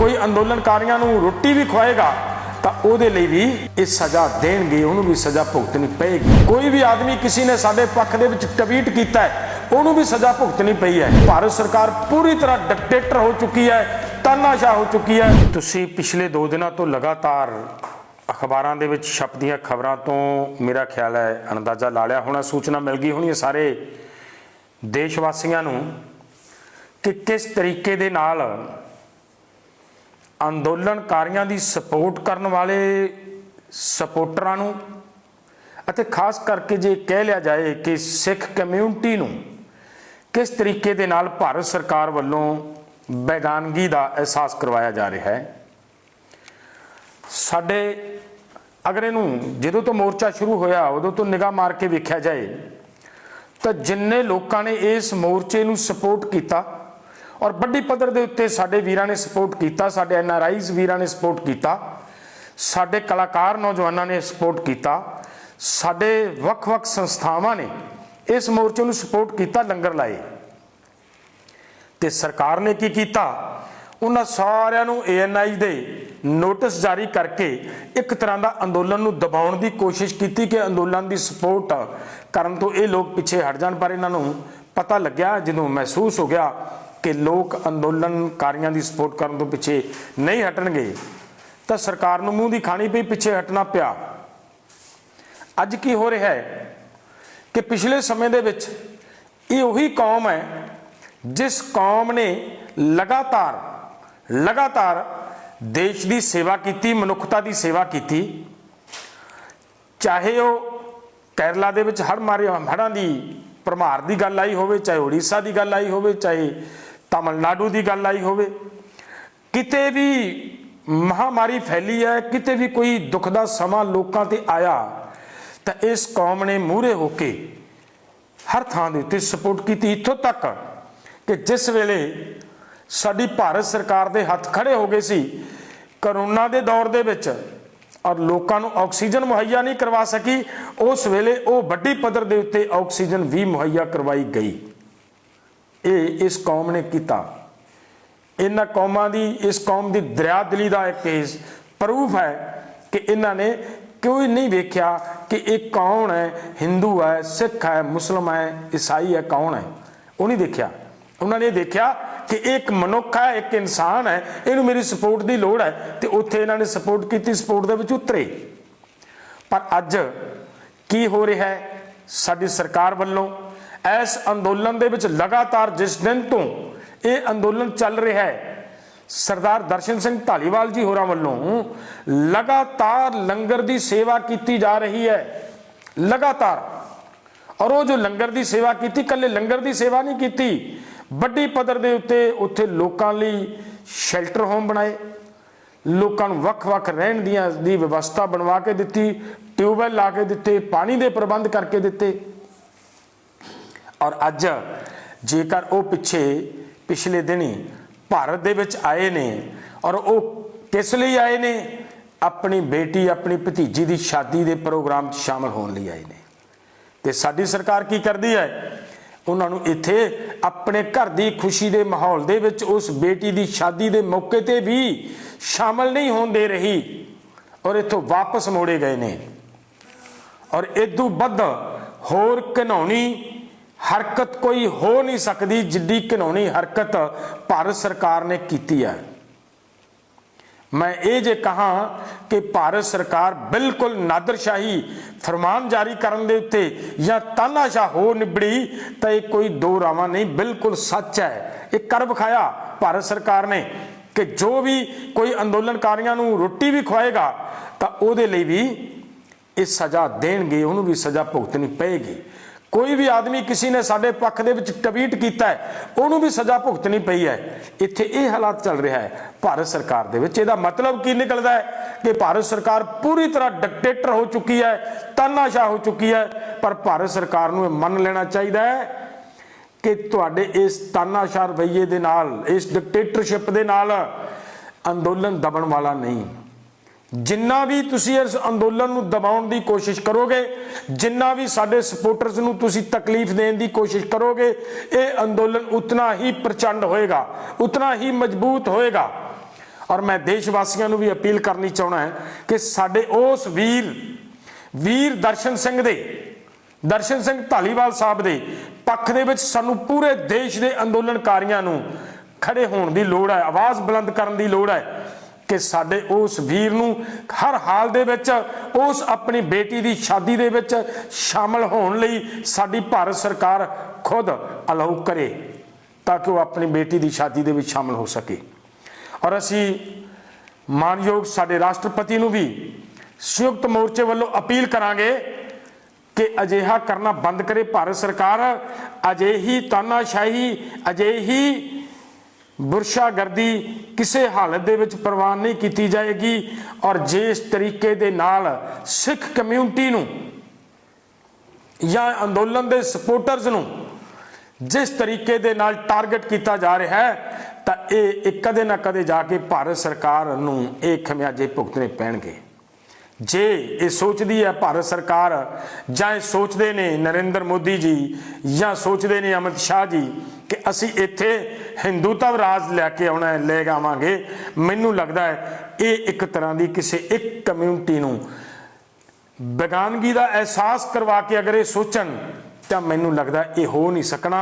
कोई अंदोलनकारियों नूं रोटी भी खुआएगा तो ਉਹਦੇ ਲਈ भी ये सज़ा देणगे, ਉਹਨੂੰ भी सज़ा भुगतनी पेगी। कोई भी आदमी किसी ने साडे पक्ष दे विच ट्वीट कीता है ਉਹਨੂੰ भी सज़ा भुगतनी पई है। भारत सरकार पूरी तरह डिक्टेटर हो चुकी है, तानाशाह हो चुकी है। तुसीं पिछले 2 दिनों तो लगातार अखबारां दे विच छपदियां खबरां तो मेरा ख्याल है अंदाज़ा ला लिया होना, सूचना मिल गई होनी है सारे देशवासियों नूं कि किस तरीके दे नाल अंदोलनकारियों की सपोर्ट करने वाले सपोर्टरां नूं अते खास करके जे कह लिया जाए कि सिख कम्यूनिटी नूं किस तरीके दे नाल भारत सरकार वालों बेगानगी का एहसास करवाया जा रहा है। साडे अगर इनू जदों तो मोर्चा शुरू होया उदों तो निगाह मार के वेख्या जाए तो जिन्ने लोगों ने इस मोर्चे नूं सपोर्ट किया और बड़ी पद्धर दे उत्ते साडे वीरां ने सपोर्ट किया, साडे NRIs वीरां ने सपोर्ट किया, साडे कलाकार नौजवानों ने सपोर्ट किया, साडे वख-वख संस्थावां ने इस मोर्चे नूं सपोर्ट किया, लंगर लाए। ते सरकार ने की किया, उन्हां सारिआं नूं ANI दे नोटिस जारी करके एक तरह का अंदोलन नूं दबाउण दी कोशिश की कि अंदोलन की सपोर्ट करन तो ये लोग पिछे हट जाण, पर इन्हां नूं पता लग्या जदों महसूस हो गया कि लोग अंदोलनकारियों की सपोर्ट करने तो पिछे नहीं हटणगे तो सरकार नूं मूँह दी खानी पई, पिछे हटना पिया। अज की हो रहा है कि पिछले समय दे विच ये उही कौम है जिस कौम ने लगातार देश की सेवा की, मनुखता की सेवा की, चाहे वो केरला दे विच हड़ां की भरमार की गल आई होवे, चाहे उड़ीसा की गल आई होवे, चाहे तमिलनाडु की गल आई होवे, किते भी महामारी फैली है, किते भी कोई दुख का समा लोगों ते आया तो इस कौम ने मूहरे होके हर थां दे उत्ते सपोर्ट की। इत्थों तक कि जिस वेले साडी भारत सरकार दे हथ खड़े हो गए सी करोना के दौर दे विच और लोगों को ऑक्सीजन मुहैया नहीं करवा सकी, उस वेले वो बड़ी पद्धर दे उत्ते ऑक्सीजन भी मुहैया करवाई गई। ये इस कौम ने किया। इन्हां कौमां दी, इस कौम की दरिया दिली का एक प्रूफ है कि इन्हां ने कोई नहीं वेख्या कि एक कौन है, हिंदू है, सिख है, मुस्लिम है, ईसाई है, कौन है, वो नहीं देखा। उन्होंने देखा कि एक मनुख है, एक इंसान है, इनू मेरी सपोर्ट की लोड़ है, तो उत्थे इन्होंने सपोर्ट की, सपोर्ट दे विच उतरे। पर अज की हो रहा है, साडी सरकार वालों इस अंदोलन दे विच लगातार जिस दिन तो ये अंदोलन चल रहा है, सरदार दर्शन सिंह धालीवाल जी होरां वालों लगातार लंगर की सेवा की जा रही है, लगातार। और वो जो लंगर की सेवा की, कल्ले लंगर की सेवा नहीं की, बड़ी पद्धर दे उत्ते उत्थे लोकां लई शैल्टर होम बनाए, लोकां नूं वख-वख रहण दी व्यवस्था बनवा के दित्ती, ट्यूबवैल ला के दिते, पानी दे प्रबंध करके दिते। और अज जेकर वो पिछले दिन ही भारत दे विच आए ने और वो किस लिए आए ने, अपनी बेटी अपनी भतीजी की शादी के प्रोग्राम शामिल होने लिए आए ने। ते साडी सरकार की करती है, उन्होंने इत्थे अपने घर की खुशी के माहौल दे विच उस बेटी की शादी के मौके पर भी शामिल नहीं होने दे रही और इत्थों वापस मोड़े गए ने। और इदू वध होर घिनौनी हरकत कोई हो नहीं सकती जिड्डी घिनौनी हरकत भारत सरकार ने की है। मैं ये जे कहा कि भारत सरकार बिल्कुल नादरशाही फरमान जारी करने दे उत्ते या तानाशाह हो निबड़ी तो ये कोई दो रावां नहीं, बिल्कुल सच है। एक कर विखाया भारत सरकार ने कि जो भी कोई अंदोलनकारियों नूं रोटी भी खुआएगा तो उहदे लई भी ये सज़ा देणगे, उहनूं भी सज़ा भुगतनी पेगी। कोई भी आदमी किसी ने साडे पक्ष दे विच ट्वीट किया है उहनूं भी सज़ा भुगतनी पई है। इत्थे ये हालात चल रहा है भारत सरकार दे विच। इहदा मतलब की निकलदा है कि भारत सरकार पूरी तरह डिक्टेटर हो चुकी है, तानाशाह हो चुकी है। पर भारत सरकार नूं मन लेना चाहिए है कि तुहाडे इस तानाशाह रवैये दे नाल, इस डिक्टेटरशिप दे नाल अंदोलन दबण वाला नहीं। जिन्ना भी तुसी इस अंदोलन नूं दबाउण दी कोशिश करोगे, जिन्ना भी साडे सपोर्टर्स नूं तुसी तकलीफ देण दी कोशिश करोगे, ये अंदोलन उतना ही प्रचंड होएगा, उतना ही मजबूत होएगा। और मैं देशवासियों ਨੂੰ भी अपील करनी चाहना है कि साडे उस वीर दर्शन सिंह धालीवाल साहब के पक्ष ਦੇ ਵਿੱਚ ਸਾਨੂੰ पूरे देश के अंदोलनकारियों ਨੂੰ खड़े होने की लोड़ है, आवाज़ बुलंद करने की लोड़ है कि साडे उस वीर नूं हर हाल दे विच उस अपनी बेटी की शादी दे विच शामिल होने लई साडी भारत सरकार खुद अलाउ करे ताकि वह अपनी बेटी की शादी दे विच शामिल हो सके। और असी मानयोग साडे राष्ट्रपति नूं भी संयुक्त मोर्चे वालों अपील करांगे कि अजिहा करना बंद करे भारत सरकार। अजिही तानाशाही अजिही बुरशागर्दी किसी हालत दे विच प्रवान नहीं की जाएगी। और जिस तरीके दे नाल सिख कम्यूनिटी नूं या अंदोलन दे सपोर्टर्स नूं जिस तरीके दे नाल टारगेट किया जा रहा है तो ये कदे ना कदे जाके भारत सरकार नूं ये खमियाजे भुगतने पैणगे। जे ये सोचती है भारत सरकार जां सोचते ने नरेंद्र मोदी जी या सोचते ने अमित शाह जी कि असी इत्थे हिंदुत्व राज लैके आना है ले आवांगे, मैनू लगता है ये एक तरह की किसी एक कम्यूनिटी नूं बेगानगी का एहसास करवा के अगर ये सोचन तो मैनू लगता है ये हो नहीं सकना।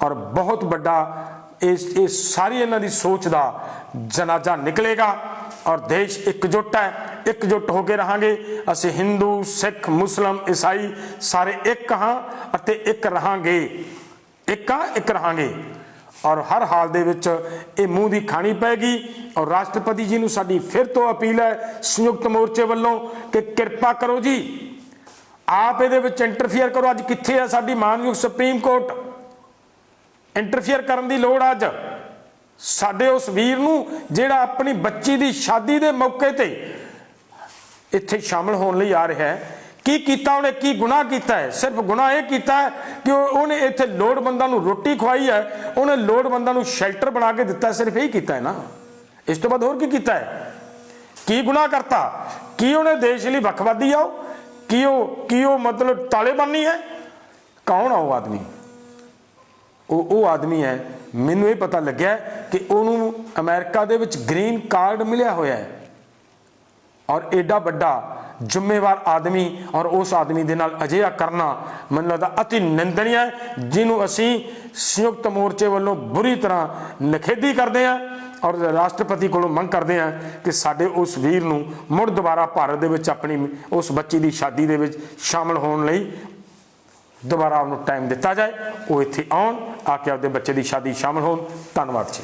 और बहुत बड़ा ये सारी इन्हां दी सोच का जनाजा निकलेगा और देश एकजुट है, एकजुट होकर रहांगे। असी हिंदू सिख मुस्लिम ईसाई सारे एक हाँ अते एक रहांगे, एक रहांगे। और हर हाल दे विच ये मूँह की खानी पैगी। और राष्ट्रपति जी नूं साडी फिर तो अपील है संयुक्त मोर्चे वालों कि कृपा करो जी आप ये इंटरफेयर करो। अज कित्थे है साडी मानयोग सुप्रीम कोर्ट, इंटरफेयर करने की लोड़। अज साडे उस वीर नूं जिहड़ा अपनी बच्ची की शादी के मौके ते इत्थे शामिल होने लई आ रहा है, की कीता उन्हें, की गुनाह किया है? सिर्फ गुनाह यह किया है कि उन्हें इत्थे लोड़वंदां नूं रोटी खवाई है, उन्हें लोड़वंदां नूं शेल्टर बना के दिता है, सिर्फ यही किया है ना। इस तो बाद होर की किया है? की गुनाह करता? की उन्हें देश लई वखवादी आओ? की मतलब तालेबानी है? कौन आ वो आदमी? वो आदमी है, मैनू ये पता लग्या कि उन्होंने अमेरिका दे विच ग्रीन कार्ड मिलिया होया है। और एडा बड़ा जिम्मेवार आदमी और उस आदमी दे नाल अजिहा करना मैनूं लगदा अति निंदनीय है, जिन्हों असी संयुक्त मोर्चे वालों बुरी तरह निखेधी करते हैं। और राष्ट्रपति को मंग करते हैं कि साडे उस वीर नूं मुड़ दोबारा भारत दे विच अपनी उस बच्ची की शादी दे विच शामिल होने लई दोबारा उन्होंने टाइम दिता जाए, वो इत्थे आउण आके आपदे बच्चे की शादी शामिल होण। धन्नवाद जी।